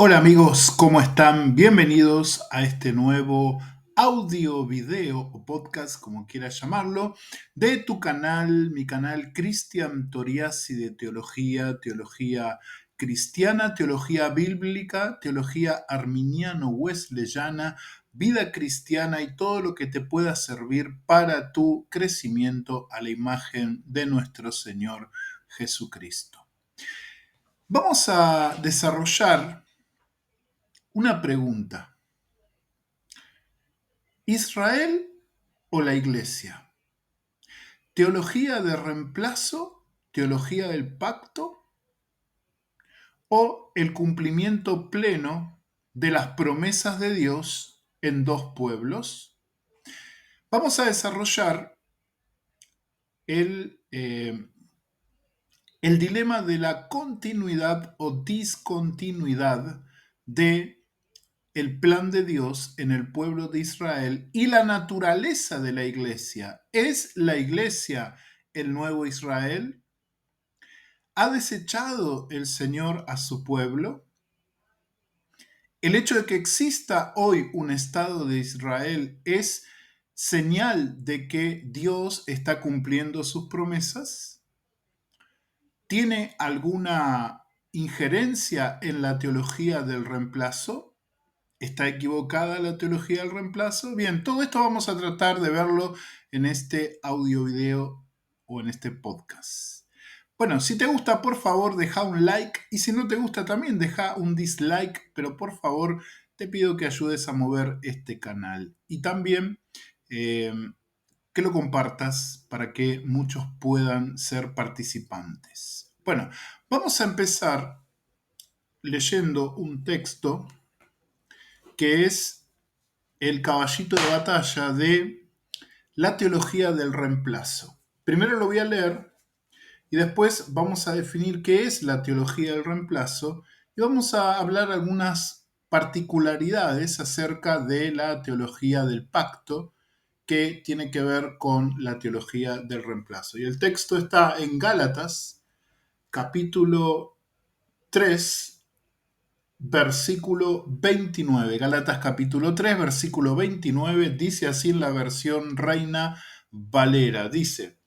Hola amigos, ¿cómo están? Bienvenidos a este nuevo audio, video o podcast, como quieras llamarlo, de tu canal, mi canal Cristian Toriasi de teología, teología cristiana, teología bíblica, teología arminiano-wesleyana, vida cristiana y todo lo que te pueda servir para tu crecimiento a la imagen de nuestro Señor Jesucristo. Vamos a desarrollar una pregunta. ¿Israel o la Iglesia? ¿Teología de reemplazo, teología del pacto o el cumplimiento pleno de las promesas de Dios en dos pueblos? Vamos a desarrollar el dilema de la continuidad o discontinuidad de el plan de Dios en el pueblo de Israel y la naturaleza de la iglesia. ¿Es la iglesia el nuevo Israel? ¿Ha desechado el Señor a su pueblo? ¿El hecho de que exista hoy un Estado de Israel es señal de que Dios está cumpliendo sus promesas? ¿Tiene alguna injerencia en la teología del reemplazo? ¿Está equivocada la teología del reemplazo? Bien, todo esto vamos a tratar de verlo en este audio video o en este podcast. Bueno, si te gusta, por favor, deja un like y si no te gusta también deja un dislike, pero por favor te pido que ayudes a mover este canal y también que lo compartas para que muchos puedan ser participantes. Bueno, vamos a empezar leyendo un texto que es el caballito de batalla de la teología del reemplazo. Primero lo voy a leer y después vamos a definir qué es la teología del reemplazo y vamos a hablar algunas particularidades acerca de la teología del pacto que tiene que ver con la teología del reemplazo. Y el texto está en Gálatas, capítulo 3, versículo 29. Gálatas capítulo 3, versículo 29, dice así en la versión Reina Valera. Dice,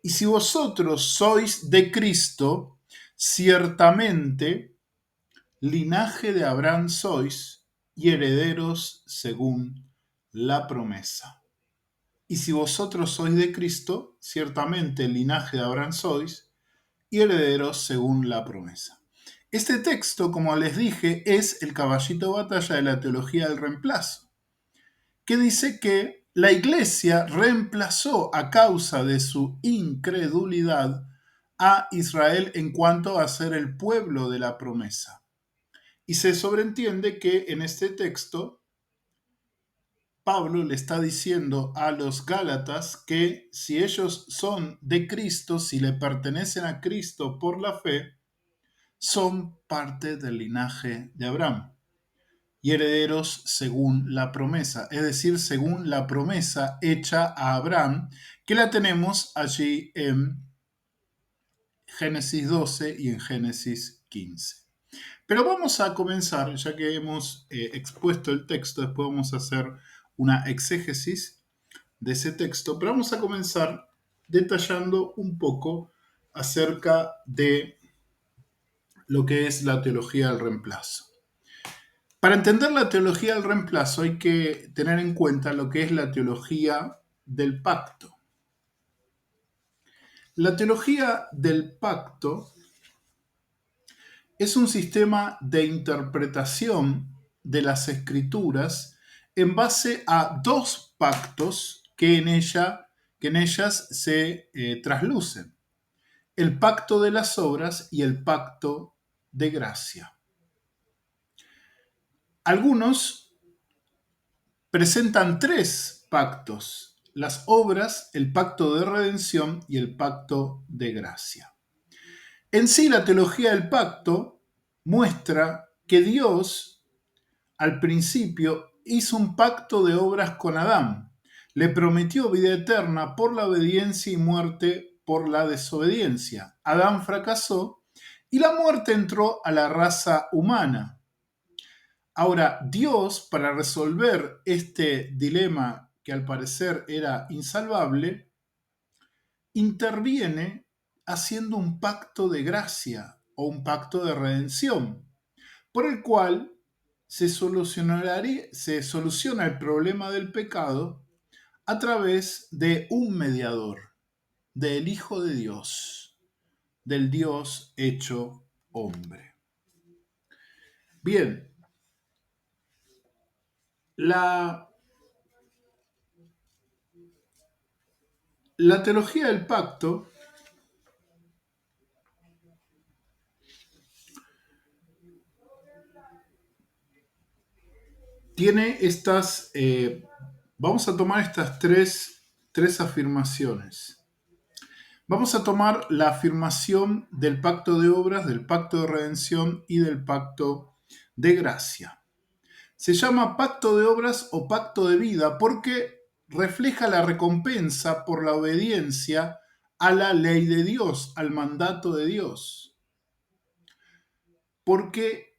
y si vosotros sois de Cristo, ciertamente linaje de Abraham sois y herederos según la promesa. Y si vosotros sois de Cristo, ciertamente linaje de Abraham sois y herederos según la promesa. Este texto, como les dije, es el caballito de batalla de la teología del reemplazo, que dice que la iglesia reemplazó a causa de su incredulidad a Israel en cuanto a ser el pueblo de la promesa. Y se sobreentiende que en este texto Pablo le está diciendo a los Gálatas que si ellos son de Cristo, si le pertenecen a Cristo por la fe, son parte del linaje de Abraham y herederos según la promesa, es decir, según la promesa hecha a Abraham, que la tenemos allí en Génesis 12 y en Génesis 15. Pero vamos a comenzar, ya que hemos expuesto el texto, después vamos a hacer una exégesis de ese texto, pero vamos a comenzar detallando un poco acerca de lo que es la teología del reemplazo. Para entender la teología del reemplazo hay que tener en cuenta lo que es la teología del pacto. La teología del pacto es un sistema de interpretación de las escrituras en base a dos pactos que en ellas se traslucen. El pacto de las obras y el pacto de gracia. Algunos presentan tres pactos: las obras, el pacto de redención y el pacto de gracia. En sí, la teología del pacto muestra que Dios al principio hizo un pacto de obras con Adán. Le prometió vida eterna por la obediencia y muerte por la desobediencia. Adán fracasó y la muerte entró a la raza humana. Ahora, Dios, para resolver este dilema que al parecer era insalvable, interviene haciendo un pacto de gracia o un pacto de redención, por el cual se soluciona el problema del pecado a través de un mediador, del Hijo de Dios, del Dios hecho hombre. Bien, la, la teología del pacto tiene estas, vamos a tomar estas tres afirmaciones. Vamos a tomar la afirmación del pacto de obras, del pacto de redención y del pacto de gracia. Se llama pacto de obras o pacto de vida porque refleja la recompensa por la obediencia a la ley de Dios, al mandato de Dios. Porque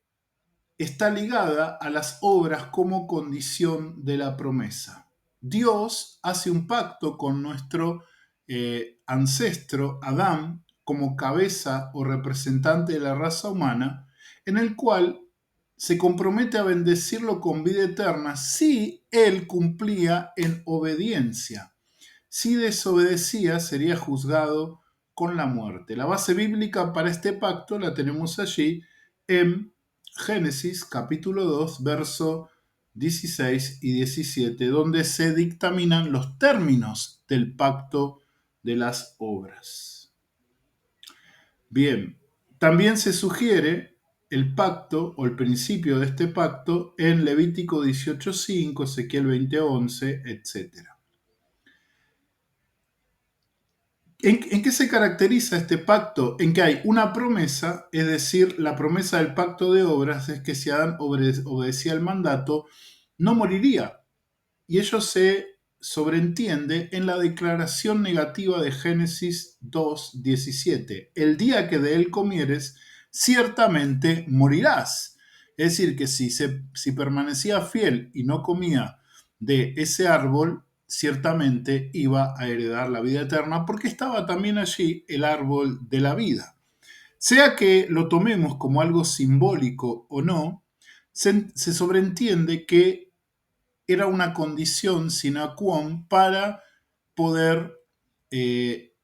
está ligada a las obras como condición de la promesa. Dios hace un pacto con nuestro ancestro Adán como cabeza o representante de la raza humana, en el cual se compromete a bendecirlo con vida eterna si él cumplía en obediencia. Si desobedecía, sería juzgado con la muerte. La base bíblica para este pacto la tenemos allí en Génesis capítulo 2, verso 16 y 17, donde se dictaminan los términos del pacto de las obras. Bien, también se sugiere el pacto o el principio de este pacto en Levítico 18:5, Ezequiel 20:11, etc. ¿En qué se caracteriza este pacto? En que hay una promesa, es decir, la promesa del pacto de obras es que si Adán obedecía el mandato, no moriría. Y ello se sobreentiende en la declaración negativa de Génesis 2:17. El día que de él comieres, ciertamente morirás. Es decir, que si permanecía fiel y no comía de ese árbol, ciertamente iba a heredar la vida eterna, porque estaba también allí el árbol de la vida. Sea que lo tomemos como algo simbólico o no, se sobreentiende que era una condición sine qua non para poder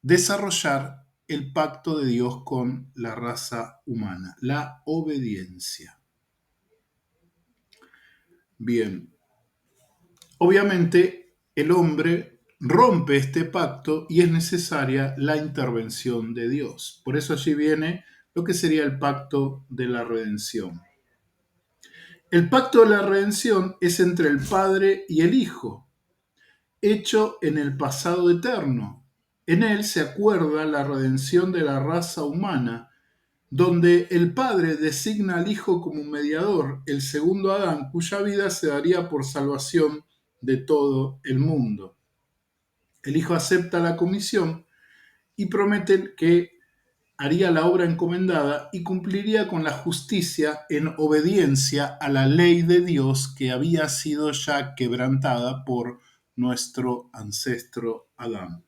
desarrollar el pacto de Dios con la raza humana, la obediencia. Bien, obviamente el hombre rompe este pacto y es necesaria la intervención de Dios. Por eso allí viene lo que sería el pacto de la redención. El pacto de la redención es entre el Padre y el Hijo, hecho en el pasado eterno. En él se acuerda la redención de la raza humana, donde el Padre designa al Hijo como mediador, el segundo Adán, cuya vida se daría por salvación de todo el mundo. El Hijo acepta la comisión y promete que haría la obra encomendada y cumpliría con la justicia en obediencia a la ley de Dios que había sido ya quebrantada por nuestro ancestro Adán.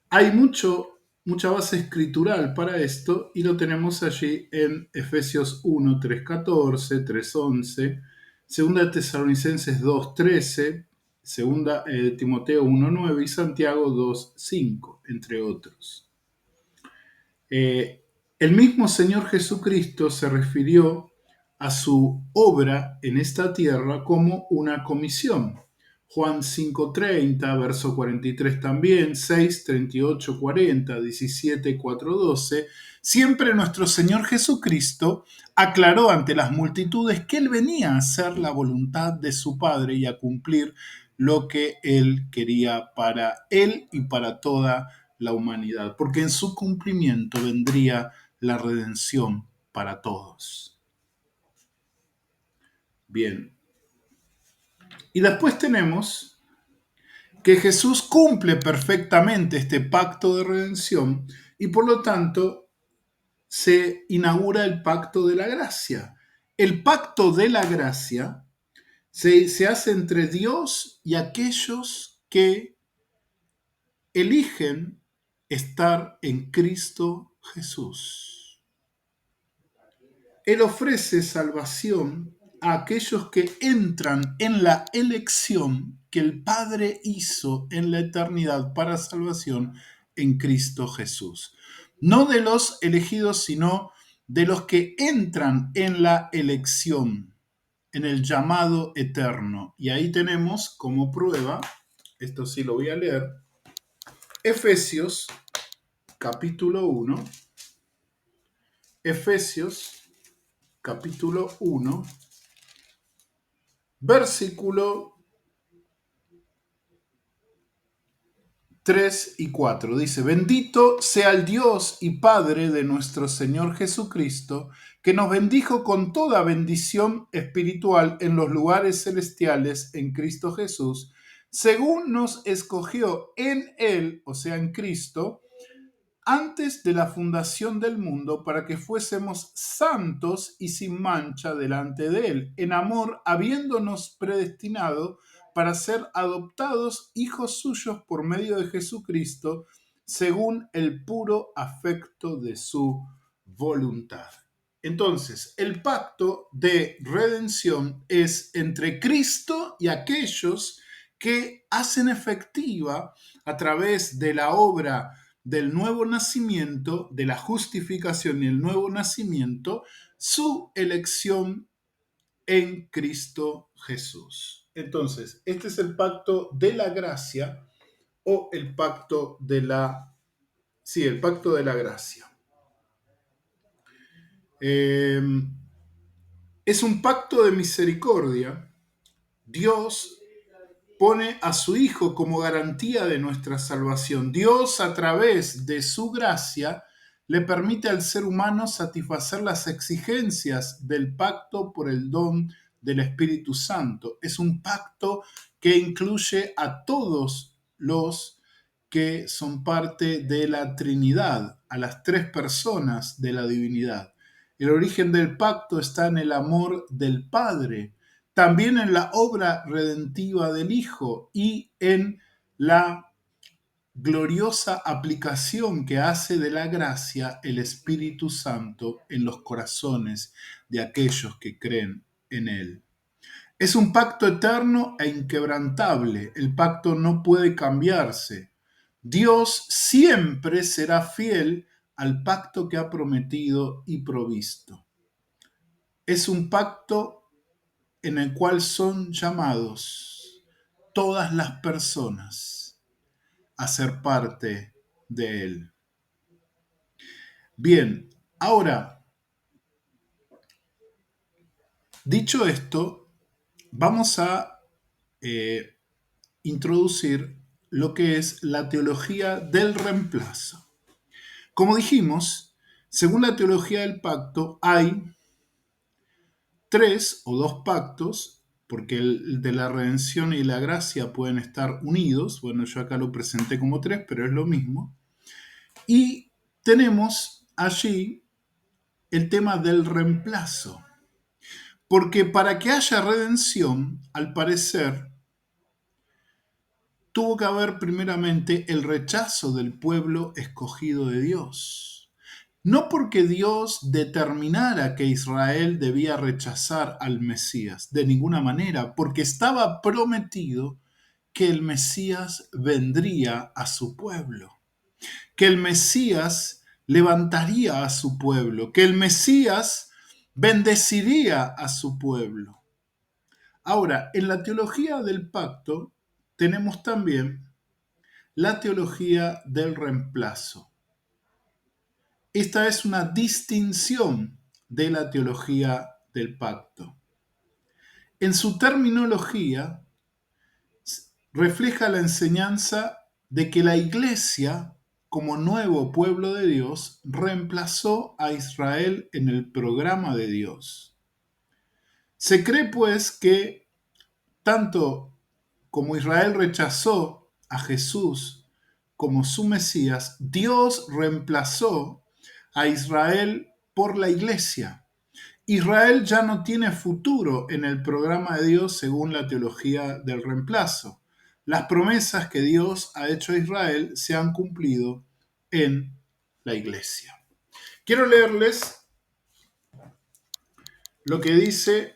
Hay mucha base escritural para esto y lo tenemos allí en Efesios 1, 3:14, 3:11, 2 Tesalonicenses 2:13, 2 Timoteo 1:9 y Santiago 2:5, entre otros. El mismo Señor Jesucristo se refirió a su obra en esta tierra como una comisión. Juan 5:30, verso 43 también, 6, 38, 40, 17, 4, 12. Siempre nuestro Señor Jesucristo aclaró ante las multitudes que Él venía a hacer la voluntad de su Padre y a cumplir lo que Él quería para Él y para toda la humanidad, porque en su cumplimiento vendría la redención para todos. Bien. Y después tenemos que Jesús cumple perfectamente este pacto de redención y por lo tanto se inaugura el pacto de la gracia, El pacto de la gracia se hace entre Dios y aquellos que eligen estar en Cristo Jesús. Él ofrece salvación a aquellos que entran en la elección que el Padre hizo en la eternidad para salvación en Cristo Jesús. No de los elegidos, sino de los que entran en la elección, en el llamado eterno. Y ahí tenemos como prueba, esto sí lo voy a leer, Efesios capítulo 1, Efesios capítulo 1, versículo 3 y 4. Dice, bendito sea el Dios y Padre de nuestro Señor Jesucristo, que nos bendijo con toda bendición espiritual en los lugares celestiales en Cristo Jesús, según nos escogió en Él, o sea, en Cristo, antes de la fundación del mundo, para que fuésemos santos y sin mancha delante de Él, en amor, habiéndonos predestinado para ser adoptados hijos suyos por medio de Jesucristo, según el puro afecto de su voluntad. Entonces, el pacto de redención es entre Cristo y aquellos que hacen efectiva a través de la obra del nuevo nacimiento, de la justificación y el nuevo nacimiento, su elección en Cristo Jesús. Entonces, este es el pacto de la gracia o el pacto de la... Sí, el pacto de la gracia. Es un pacto de misericordia. Dios pone a su Hijo como garantía de nuestra salvación. Dios, a través de su gracia, le permite al ser humano satisfacer las exigencias del pacto por el don del Espíritu Santo. Es un pacto que incluye a todos los que son parte de la Trinidad, a las tres personas de la divinidad. El origen del pacto está en el amor del Padre, también en la obra redentiva del Hijo y en la gloriosa aplicación que hace de la gracia el Espíritu Santo en los corazones de aquellos que creen en Él. Es un pacto eterno e inquebrantable. El pacto no puede cambiarse. Dios siempre será fiel al pacto que ha prometido y provisto. Es un pacto en el cual son llamados todas las personas a ser parte de él. Bien, ahora, dicho esto, vamos a introducir lo que es la teología del reemplazo. Como dijimos, según la teología del pacto, hay tres o dos pactos, porque el de la redención y la gracia pueden estar unidos. Bueno, yo acá lo presenté como tres, pero es lo mismo. Y tenemos allí el tema del reemplazo. Porque para que haya redención, al parecer, tuvo que haber primeramente el rechazo del pueblo escogido de Dios. No porque Dios determinara que Israel debía rechazar al Mesías, de ninguna manera, porque estaba prometido que el Mesías vendría a su pueblo, que el Mesías levantaría a su pueblo, que el Mesías bendeciría a su pueblo. Ahora, en la teología del pacto tenemos también la teología del reemplazo. Esta es una distinción de la teología del pacto. En su terminología refleja la enseñanza de que la Iglesia, como nuevo pueblo de Dios, reemplazó a Israel en el programa de Dios. Se cree pues que tanto como Israel rechazó a Jesús como su Mesías, Dios reemplazó a Israel por la Iglesia. Israel ya no tiene futuro en el programa de Dios según la teología del reemplazo. Las promesas que Dios ha hecho a Israel se han cumplido en la iglesia. Quiero leerles lo que dice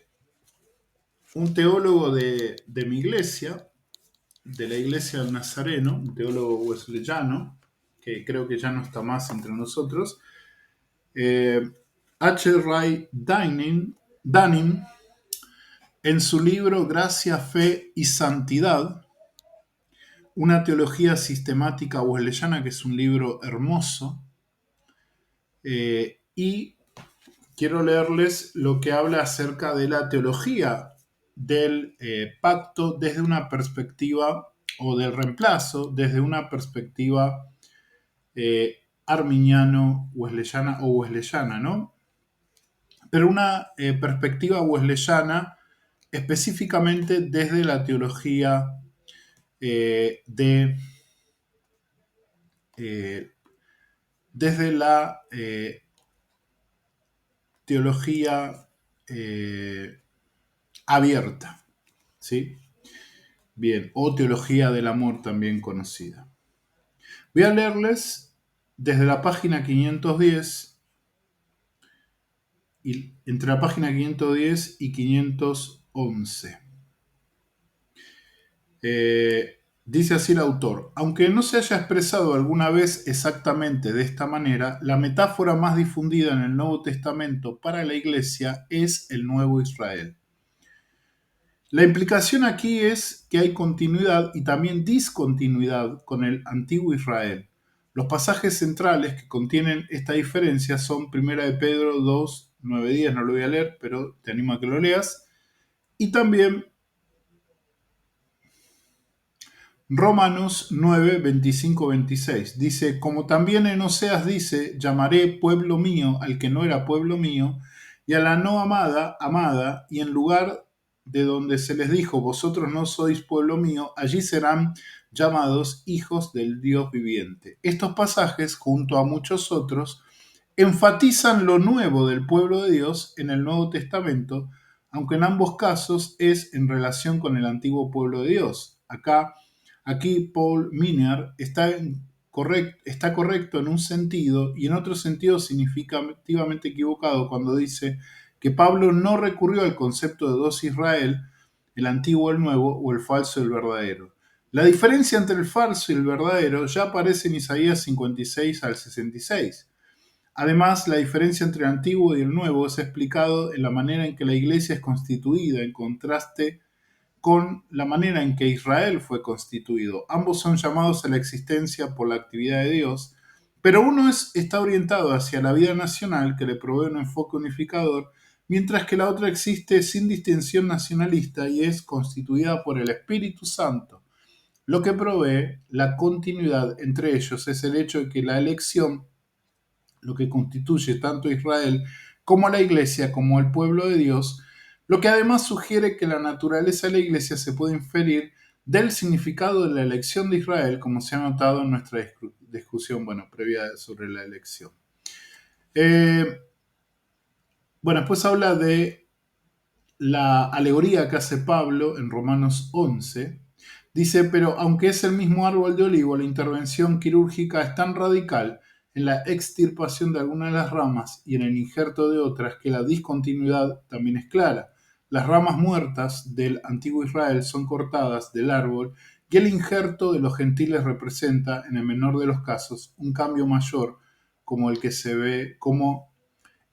un teólogo de mi iglesia, de la iglesia del Nazareno, un teólogo wesleyano, que creo que ya no está más entre nosotros, H. Ray Dunning, en su libro Gracia, Fe y Santidad, una teología sistemática wesleyana, que es un libro hermoso, y quiero leerles lo que habla acerca de la teología del pacto desde una perspectiva, o del reemplazo, desde una perspectiva arminiano-wesleyana o wesleyana, ¿no? Pero una perspectiva wesleyana específicamente desde la teología desde la teología abierta, ¿sí? Bien, o teología del amor también conocida. Voy a leerles desde la página 510, y entre la página 510 y 511. Dice así el autor: aunque no se haya expresado alguna vez exactamente de esta manera, la metáfora más difundida en el Nuevo Testamento para la Iglesia es el Nuevo Israel. La implicación aquí es que hay continuidad y también discontinuidad con el antiguo Israel. Los pasajes centrales que contienen esta diferencia son 1 de Pedro 2, 9, 10, no lo voy a leer, pero te animo a que lo leas, y también Romanos 9, 25, 26. Dice: como también en Oseas dice, llamaré pueblo mío al que no era pueblo mío, y a la no amada, amada, y en lugar de donde se les dijo, vosotros no sois pueblo mío, allí serán llamados hijos del Dios viviente. Estos pasajes, junto a muchos otros, enfatizan lo nuevo del pueblo de Dios en el Nuevo Testamento, aunque en ambos casos es en relación con el antiguo pueblo de Dios. Aquí Paul Miner está correcto en un sentido, y en otro sentido significativamente equivocado cuando dice que Pablo no recurrió al concepto de dos Israel, el antiguo, el nuevo, o el falso y el verdadero. La diferencia entre el falso y el verdadero ya aparece en Isaías 56 al 66. Además, la diferencia entre el antiguo y el nuevo es explicado en la manera en que la iglesia es constituida, en contraste con la manera en que Israel fue constituido. Ambos son llamados a la existencia por la actividad de Dios, pero uno está orientado hacia la vida nacional, que le provee un enfoque unificador, mientras que la otra existe sin distinción nacionalista y es constituida por el Espíritu Santo. Lo que provee la continuidad entre ellos es el hecho de que la elección, lo que constituye tanto a Israel como a la Iglesia, como al pueblo de Dios, lo que además sugiere que la naturaleza de la Iglesia se puede inferir del significado de la elección de Israel, como se ha notado en nuestra discusión, previa sobre la elección. Después habla de la alegoría que hace Pablo en Romanos 11. Dice: pero aunque es el mismo árbol de olivo, la intervención quirúrgica es tan radical en la extirpación de algunas de las ramas y en el injerto de otras que la discontinuidad también es clara. Las ramas muertas del antiguo Israel son cortadas del árbol, y el injerto de los gentiles representa, en el menor de los casos, un cambio mayor como el que se ve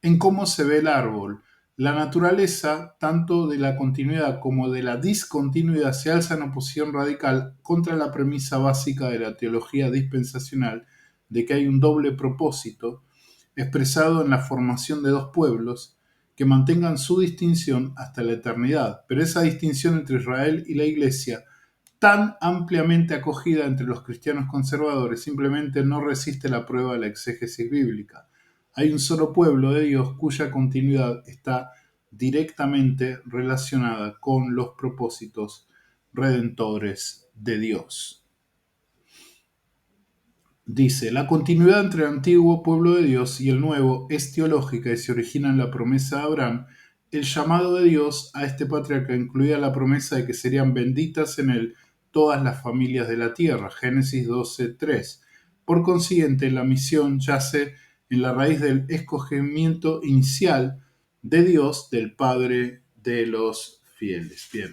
en cómo se ve el árbol. La naturaleza, tanto de la continuidad como de la discontinuidad, se alza en oposición radical contra la premisa básica de la teología dispensacional de que hay un doble propósito expresado en la formación de dos pueblos que mantengan su distinción hasta la eternidad. Pero esa distinción entre Israel y la Iglesia, tan ampliamente acogida entre los cristianos conservadores, simplemente no resiste la prueba de la exégesis bíblica. Hay un solo pueblo de Dios cuya continuidad está directamente relacionada con los propósitos redentores de Dios. Dice, la continuidad entre el antiguo pueblo de Dios y el nuevo es teológica y se origina en la promesa de Abraham. El llamado de Dios a este patriarca incluía la promesa de que serían benditas en él todas las familias de la tierra, Génesis 12:3. Por consiguiente, la misión yace en la raíz del escogimiento inicial de Dios, del Padre de los fieles. Bien.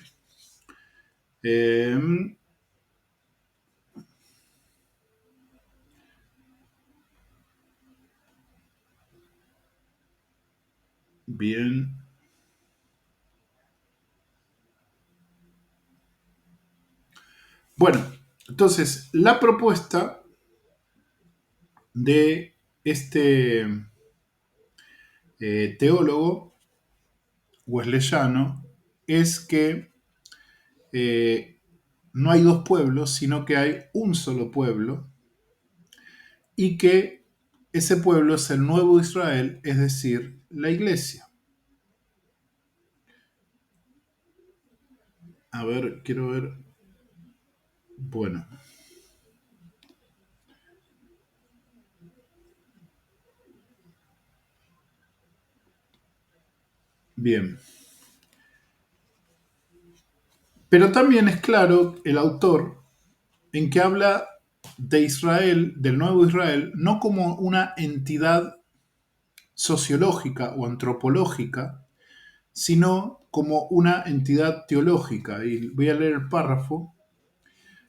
Bien. Bueno, entonces la propuesta de este teólogo wesleyano es que no hay dos pueblos, sino que hay un solo pueblo y que ese pueblo es el nuevo Israel, es decir, la iglesia. A ver, quiero ver. Bueno, bien. Pero también es claro el autor en que habla de Israel, del nuevo Israel, no como una entidad sociológica o antropológica, sino como una entidad teológica. Y voy a leer el párrafo.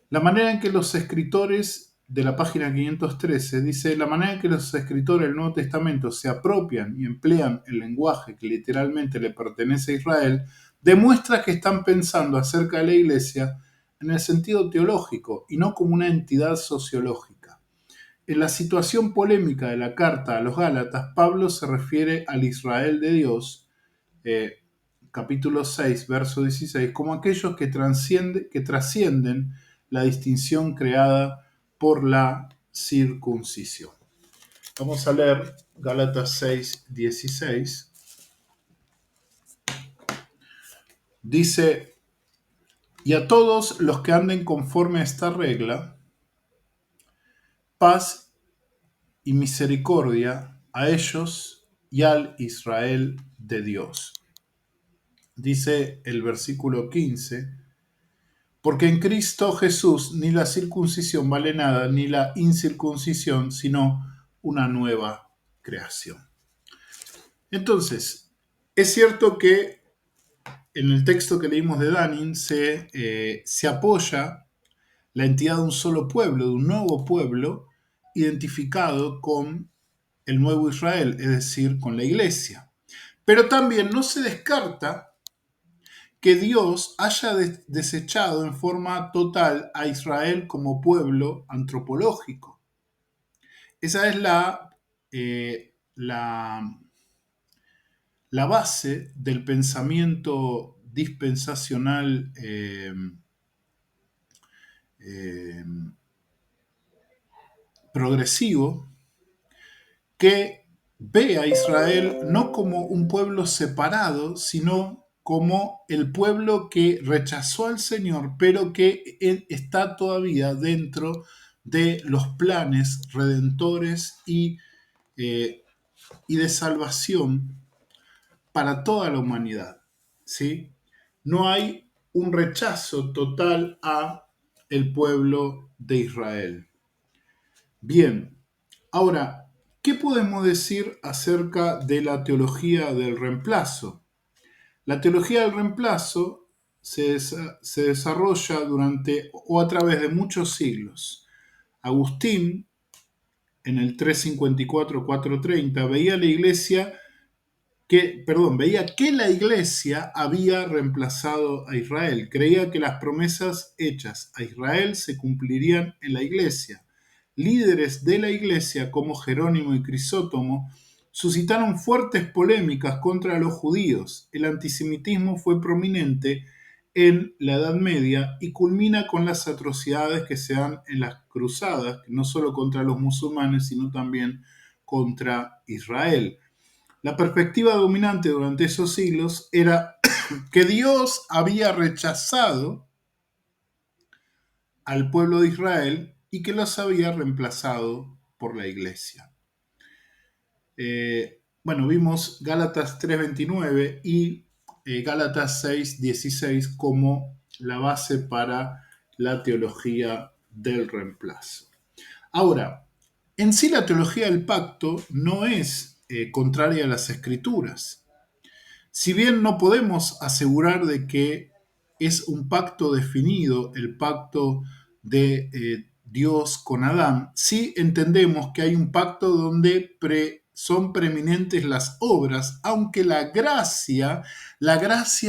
La manera en que los escritores de la página 513 dice, la manera en que los escritores del Nuevo Testamento se apropian y emplean el lenguaje que literalmente le pertenece a Israel, demuestra que están pensando acerca de la iglesia en el sentido teológico y no como una entidad sociológica. En la situación polémica de la carta a los Gálatas, Pablo se refiere al Israel de Dios, eh, capítulo 6, verso 16, como aquellos que trascienden la distinción creada por la circuncisión. Vamos a leer Gálatas 6, 16. Dice, y a todos los que anden conforme a esta regla, paz y misericordia a ellos y al Israel de Dios. Dice el versículo 15, porque en Cristo Jesús ni la circuncisión vale nada, ni la incircuncisión, sino una nueva creación. Entonces, es cierto que en el texto que leímos de Danin se apoya la entidad de un solo pueblo, de un nuevo pueblo, identificado con el nuevo Israel, es decir, con la iglesia. Pero también no se descarta que Dios haya desechado en forma total a Israel como pueblo antropológico. Esa es la base del pensamiento dispensacional eh, progresivo que ve a Israel no como un pueblo separado, sino como el pueblo que rechazó al Señor, pero que está todavía dentro de los planes redentores eh, y de salvación para toda la humanidad. ¿Sí? No hay un rechazo total a el pueblo de Israel. Bien, ahora, ¿qué podemos decir acerca de la teología del reemplazo? La teología del reemplazo se desarrolla durante o a través de muchos siglos. Agustín, en el 354-430, veía que la iglesia había reemplazado a Israel. Creía que las promesas hechas a Israel se cumplirían en la iglesia. Líderes de la iglesia como Jerónimo y Crisótomo suscitaron fuertes polémicas contra los judíos. El antisemitismo fue prominente en la Edad Media y culmina con las atrocidades que se dan en las cruzadas, no solo contra los musulmanes, sino también contra Israel. La perspectiva dominante durante esos siglos era que Dios había rechazado al pueblo de Israel y que los había reemplazado por la iglesia. Bueno, vimos Gálatas 3:29 y Gálatas 6:16 como la base para la teología del reemplazo. Ahora, en sí la teología del pacto no es contraria a las escrituras. Si bien no podemos asegurar de que es un pacto definido, el pacto de Dios con Adán, sí entendemos que hay un pacto donde son preeminentes las obras, aunque la gracia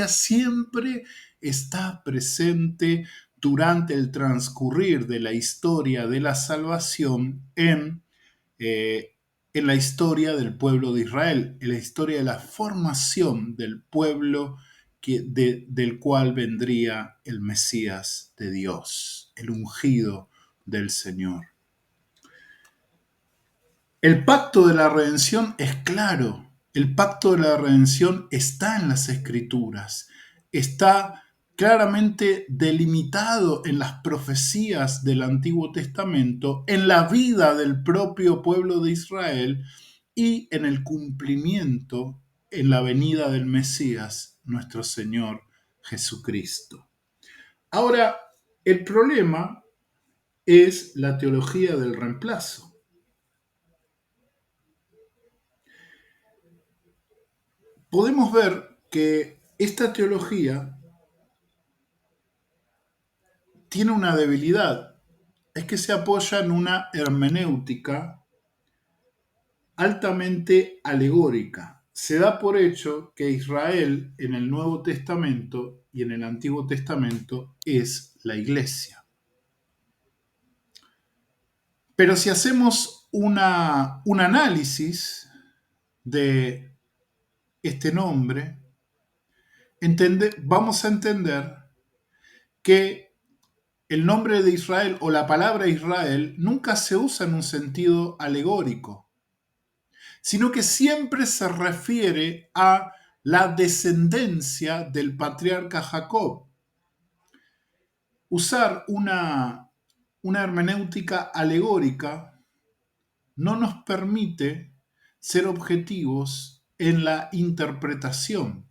siempre está presente durante el transcurrir de la historia de la salvación eh, en la historia del pueblo de Israel, en la historia de la formación del pueblo del cual vendría el Mesías de Dios, el ungido del Señor. El pacto de la redención es claro. El pacto de la redención está en las Escrituras. Está claramente delimitado en las profecías del Antiguo Testamento, en la vida del propio pueblo de Israel y en el cumplimiento en la venida del Mesías, nuestro Señor Jesucristo. Ahora, el problema es la teología del reemplazo. Podemos ver que esta teología tiene una debilidad, es que se apoya en una hermenéutica altamente alegórica. Se da por hecho que Israel en el Nuevo Testamento y en el Antiguo Testamento es la iglesia. Pero si hacemos un análisis de este nombre, vamos a entender que el nombre de Israel o la palabra Israel nunca se usa en un sentido alegórico, sino que siempre se refiere a la descendencia del patriarca Jacob. Usar una hermenéutica alegórica no nos permite ser objetivos en la interpretación,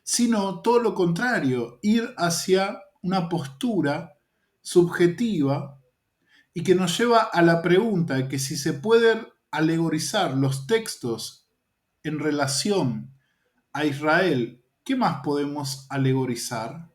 sino todo lo contrario, ir hacia una postura subjetiva y que nos lleva a la pregunta de que si se pueden alegorizar los textos en relación a Israel, ¿qué más podemos alegorizar?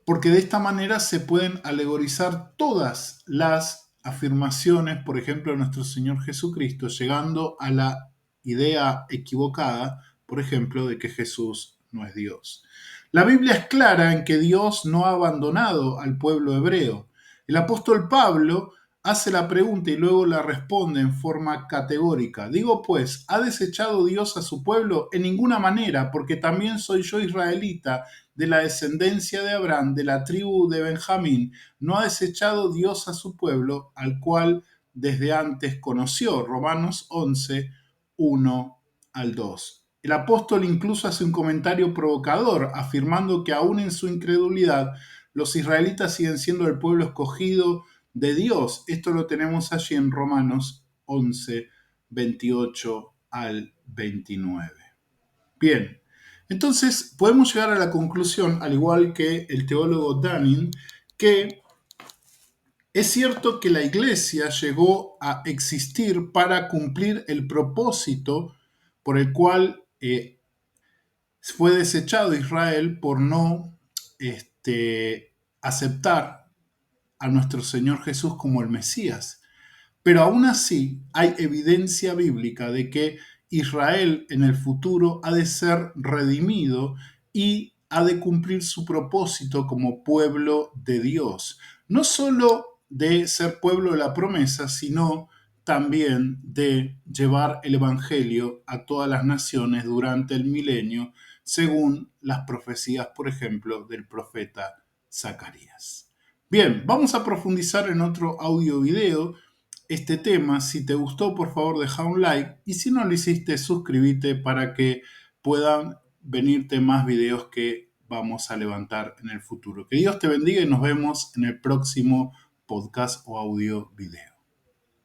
Porque de esta manera se pueden alegorizar todas las afirmaciones, por ejemplo, de nuestro Señor Jesucristo, llegando a la idea equivocada, por ejemplo, de que Jesús no es Dios. La Biblia es clara en que Dios no ha abandonado al pueblo hebreo. El apóstol Pablo hace la pregunta y luego la responde en forma categórica. Digo pues, ¿ha desechado Dios a su pueblo? En ninguna manera, porque también soy yo israelita, de la descendencia de Abraham, de la tribu de Benjamín. No ha desechado Dios a su pueblo, al cual desde antes conoció. Romanos 11, 1 al 2. El apóstol incluso hace un comentario provocador, afirmando que aún en su incredulidad, los israelitas siguen siendo el pueblo escogido de Dios. Esto lo tenemos allí en Romanos 11, 28 al 29. Bien, entonces podemos llegar a la conclusión, al igual que el teólogo Dunning, que es cierto que la iglesia llegó a existir para cumplir el propósito por el cual fue desechado Israel por no aceptar a nuestro Señor Jesús como el Mesías. Pero aún así hay evidencia bíblica de que Israel en el futuro ha de ser redimido y ha de cumplir su propósito como pueblo de Dios. No solo de ser pueblo de la promesa, sino también de llevar el Evangelio a todas las naciones durante el milenio, según las profecías, por ejemplo, del profeta Zacarías. Bien, vamos a profundizar en otro audio video este tema. Si te gustó, por favor, deja un like y si no lo hiciste, suscríbete para que puedan venirte más videos que vamos a levantar en el futuro. Que Dios te bendiga y nos vemos en el próximo podcast o audio video.